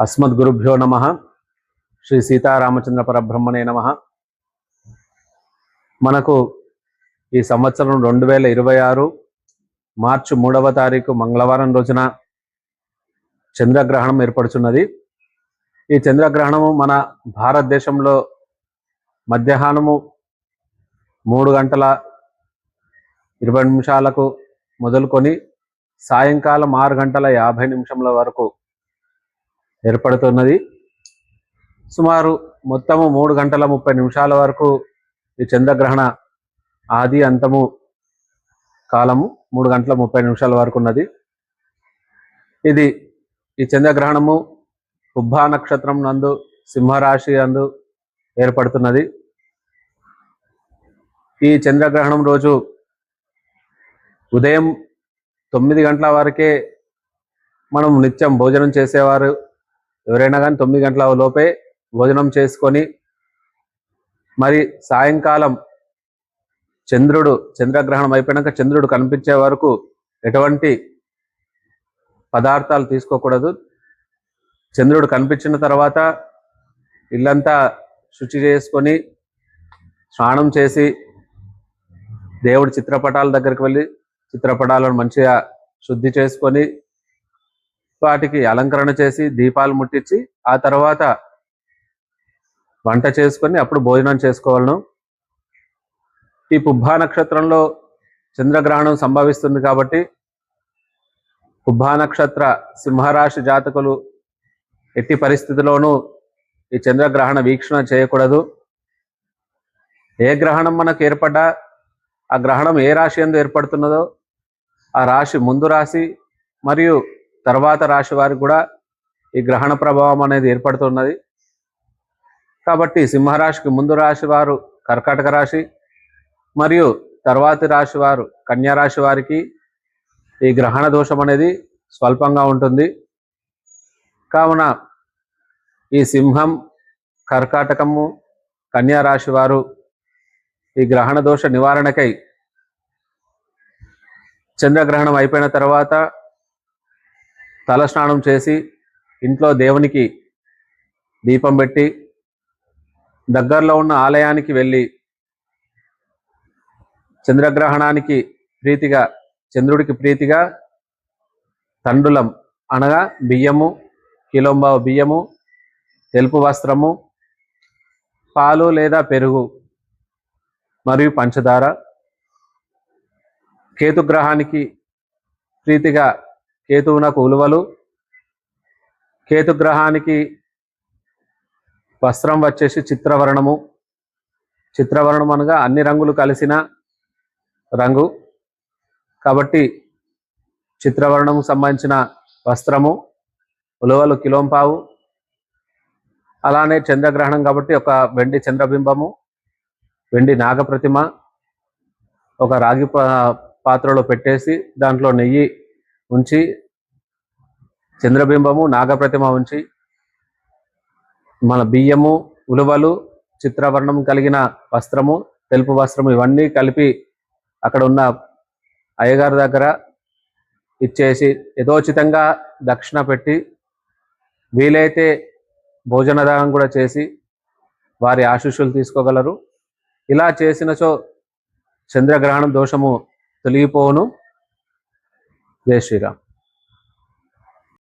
అస్మద్గురుభ్యో నమః. శ్రీ సీతారామచంద్ర పరబ్రహ్మణే నమః. మనకు ఈ సంవత్సరం 2026 మార్చి 3వ తారీఖు మంగళవారం రోజున చంద్రగ్రహణం ఏర్పడుతున్నది. ఈ చంద్రగ్రహణము మన భారతదేశంలో మధ్యాహ్నము 3 గంటల 20 నిమిషాలకు మొదలుకొని సాయంకాలం 6 గంటల 50 నిమిషముల వరకు ఏర్పడుతున్నది. సుమారు మొత్తము 3 గంటల 30 నిమిషాల వరకు ఈ చంద్రగ్రహణ ఆది అంతము కాలము 3 గంటల 30 నిమిషాల వరకు ఉన్నది. ఈ చంద్రగ్రహణము పుబ్బా నక్షత్రం నందు సింహరాశి నందు ఏర్పడుతున్నది. ఈ చంద్రగ్రహణం రోజు ఉదయం 9 గంటల వరకే మనం నిత్యం భోజనం చేసేవారు ఎవరైనా కానీ 9 గంటల లోపే భోజనం చేసుకొని మరి సాయంకాలం చంద్రగ్రహణం అయిపోయాక చంద్రుడు కనిపించే వరకు ఎటువంటి పదార్థాలు తీసుకోకూడదు. చంద్రుడు కనిపించిన తర్వాత ఇల్లంతా శుచి చేసుకొని స్నానం చేసి దేవుడి చిత్రపటాల దగ్గరికి వెళ్ళి చిత్రపటాలను మంచిగా శుద్ధి చేసుకొని వాటికి అలంకరణ చేసి దీపాలు ముట్టించి ఆ తర్వాత వంట చేసుకొని అప్పుడు భోజనం చేసుకోవాలను. ఈ పుబ్బా నక్షత్రంలో చంద్రగ్రహణం సంభవిస్తుంది కాబట్టి పుబ్బా నక్షత్ర సింహరాశి జాతకులు ఎట్టి పరిస్థితిలోనూ ఈ చంద్రగ్రహణ వీక్షణ చేయకూడదు. ఏ గ్రహణం మనకు ఏర్పడ్డా ఆ గ్రహణం ఏ రాశి యందు ఏర్పడుతున్నదో ఆ రాశి ముందు రాశి మరియు తర్వాత రాశి వారికి కూడా ఈ గ్రహణ ప్రభావం అనేది ఏర్పడుతున్నది. కాబట్టి సింహరాశికి ముందు రాశి వారు కర్కాటక రాశి మరియు తర్వాతి రాశి వారు కన్యా రాశి వారికి ఈ గ్రహణ దోషం అనేది స్వల్పంగా ఉంటుంది. కావున ఈ సింహం, కర్కాటకము, కన్యా రాశి వారు ఈ గ్రహణ దోష నివారణకై చంద్రగ్రహణం అయిపోయిన తర్వాత తల స్నానం చేసి ఇంట్లో దేవునికి దీపం పెట్టి దగ్గరలో ఉన్న ఆలయానికి వెళ్ళి చంద్రగ్రహణానికి ప్రీతిగా చంద్రుడికి ప్రీతిగా తండులం అనగా బియ్యము, కిలోంబావు బియ్యము, తెలుపు వస్త్రము, పాలు లేదా పెరుగు మరియు పంచదార, కేతుగ్రహానికి ప్రీతిగా కేతువునకు ఉలువలు, కేతుగ్రహానికి వస్త్రం వచ్చేసి చిత్రవర్ణము. చిత్రవర్ణం అనగా అన్ని రంగులు కలిసిన రంగు కాబట్టి చిత్రవర్ణము సంబంధించిన వస్త్రము, ఉలువలు కిలోంపావు. అలానే చంద్రగ్రహణం కాబట్టి ఒక వెండి చంద్రబింబము, వెండి నాగప్రతిమ ఒక రాగి పాత్రలో పెట్టేసి దాంట్లో నెయ్యి ఉంచి చంద్రబింబము, నాగప్రతిమ ఉంచి మన బియ్యము, ఉలువలు, చిత్రవర్ణం కలిగిన వస్త్రము, తెలుపు వస్త్రము ఇవన్నీ కలిపి అక్కడ ఉన్న అయ్యగారి దగ్గర ఇచ్చేసి యథోచితంగా దక్షిణ పెట్టి వీలైతే భోజనదానం కూడా చేసి వారి ఆశీస్సులు తీసుకోగలరు. ఇలా చేసినచో చంద్రగ్రహణం దోషము తొలగిపోవును. జై శ్రీరామ్.